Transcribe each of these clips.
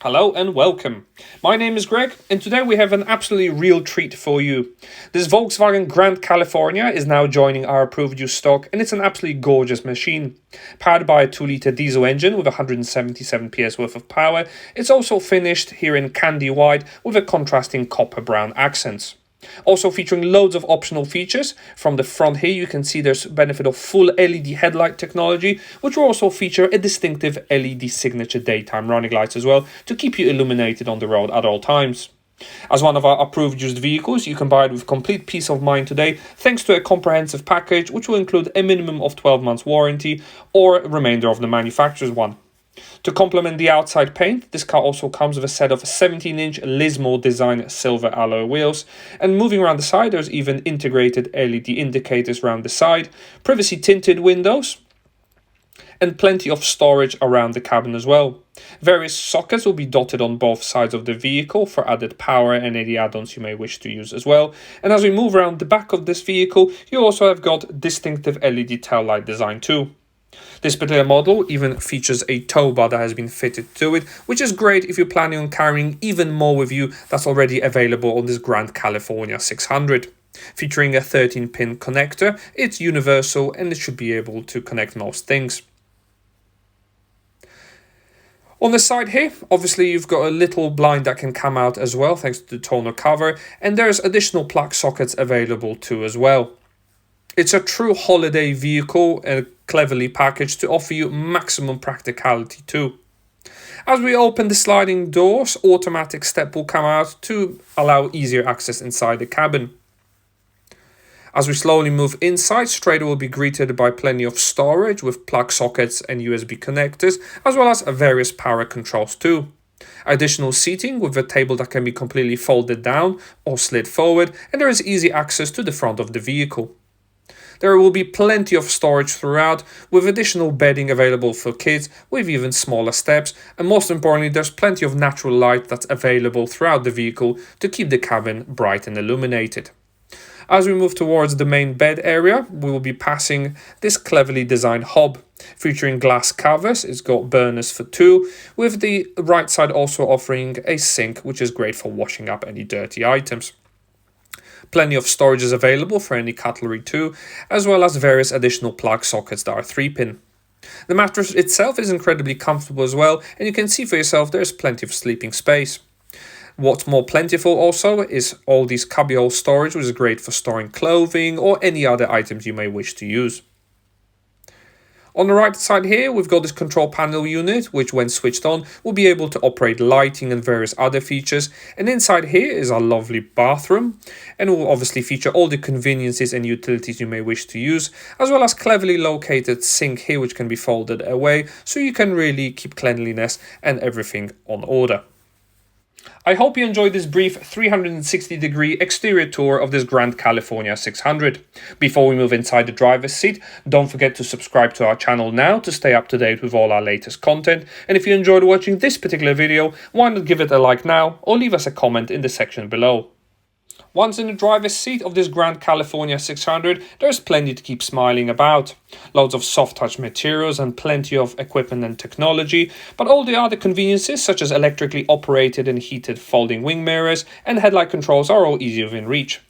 Hello and welcome. My name is Greg and today we have an absolutely real treat for you. This Volkswagen Grand California is now joining our approved use stock and it's an absolutely gorgeous machine. Powered by a 2-litre diesel engine with 177 PS worth of power, it's also finished here in candy white with a contrasting copper brown accents. Also featuring loads of optional features. From the front here you can see there's benefit of full LED headlight technology, which will also feature a distinctive LED signature daytime running lights as well to keep you illuminated on the road at all times. As one of our approved used vehicles, you can buy it with complete peace of mind today thanks to a comprehensive package which will include a minimum of 12 months warranty or remainder of the manufacturer's one. To complement the outside paint, this car also comes with a set of 17-inch Lismore design silver alloy wheels, and moving around the side there's even integrated LED indicators around the side, privacy tinted windows, and plenty of storage around the cabin as well. Various sockets will be dotted on both sides of the vehicle for added power and any add-ons you may wish to use as well. And as we move around the back of this vehicle, you also have got distinctive LED tail light design too. This particular model even features a tow bar that has been fitted to it, which is great if you're planning on carrying even more with you that's already available on this Grand California 600. Featuring a 13-pin connector, it's universal and it should be able to connect most things. On the side here, obviously you've got a little blind that can come out as well thanks to the tonneau cover, and there's additional plug sockets available too as well. It's a true holiday vehicle and cleverly packaged to offer you maximum practicality too. As we open the sliding doors, automatic step will come out to allow easier access inside the cabin. As we slowly move inside, straight will be greeted by plenty of storage with plug sockets and USB connectors, as well as various power controls too. Additional seating with a table that can be completely folded down or slid forward, and there is easy access to the front of the vehicle. There will be plenty of storage throughout, with additional bedding available for kids with even smaller steps, and most importantly there's plenty of natural light that's available throughout the vehicle to keep the cabin bright and illuminated. As we move towards the main bed area, we will be passing this cleverly designed hob. Featuring glass covers, it's got burners for two, with the right side also offering a sink which is great for washing up any dirty items. Plenty of storage is available for any cutlery too, as well as various additional plug sockets that are 3-pin. The mattress itself is incredibly comfortable as well, and you can see for yourself there's plenty of sleeping space. What's more plentiful also is all these cubbyhole storage, which is great for storing clothing or any other items you may wish to use. On the right side here, we've got this control panel unit, which when switched on, will be able to operate lighting and various other features. And inside here is our lovely bathroom, and it will obviously feature all the conveniences and utilities you may wish to use, as well as cleverly located sink here, which can be folded away, so you can really keep cleanliness and everything on order. I hope you enjoyed this brief 360-degree exterior tour of this Grand California 600. Before we move inside the driver's seat, don't forget to subscribe to our channel now to stay up to date with all our latest content. And if you enjoyed watching this particular video, why not give it a like now or leave us a comment in the section below. Once in the driver's seat of this Grand California 600, there's plenty to keep smiling about. Loads of soft touch materials and plenty of equipment and technology, but all the other conveniences such as electrically operated and heated folding wing mirrors and headlight controls are all easy within reach.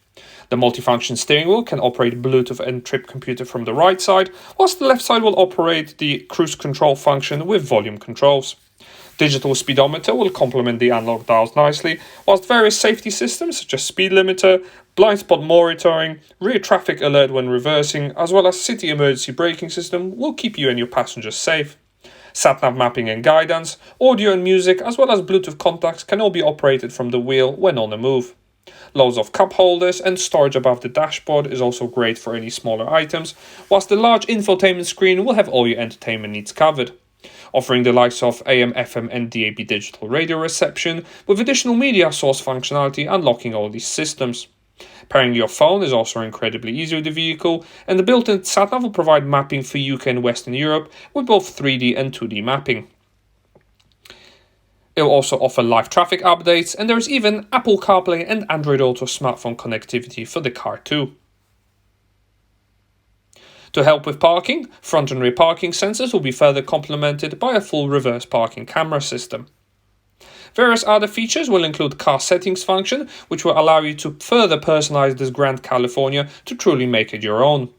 The multifunction steering wheel can operate Bluetooth and trip computer from the right side, whilst the left side will operate the cruise control function with volume controls. Digital speedometer will complement the analog dials nicely, whilst various safety systems such as speed limiter, blind spot monitoring, rear traffic alert when reversing, as well as city emergency braking system will keep you and your passengers safe. Sat-nav mapping and guidance, audio and music, as well as Bluetooth contacts can all be operated from the wheel when on the move. Loads of cup holders and storage above the dashboard is also great for any smaller items, whilst the large infotainment screen will have all your entertainment needs covered. Offering the likes of AM, FM and DAB digital radio reception, with additional media source functionality unlocking all these systems. Pairing your phone is also incredibly easy with the vehicle, and the built-in sat-nav will provide mapping for UK and Western Europe with both 3D and 2D mapping. It will also offer live traffic updates, and there is even Apple CarPlay and Android Auto smartphone connectivity for the car too. To help with parking, front and rear parking sensors will be further complemented by a full reverse parking camera system. Various other features will include car settings function, which will allow you to further personalize this Grand California to truly make it your own.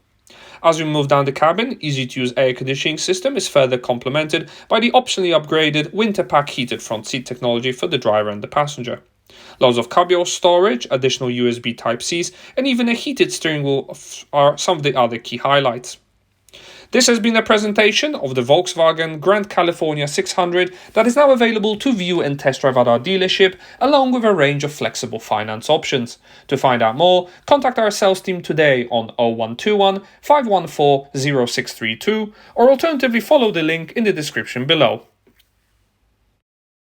As we move down the cabin, easy-to-use air conditioning system is further complemented by the optionally upgraded winter pack heated front seat technology for the driver and the passenger. Loads of cubby storage, additional USB Type-Cs, and even a heated steering wheel are some of the other key highlights. This has been a presentation of the Volkswagen Grand California 600 that is now available to view and test drive at our dealership, along with a range of flexible finance options. To find out more, contact our sales team today on 0121 514 0632 or alternatively follow the link in the description below.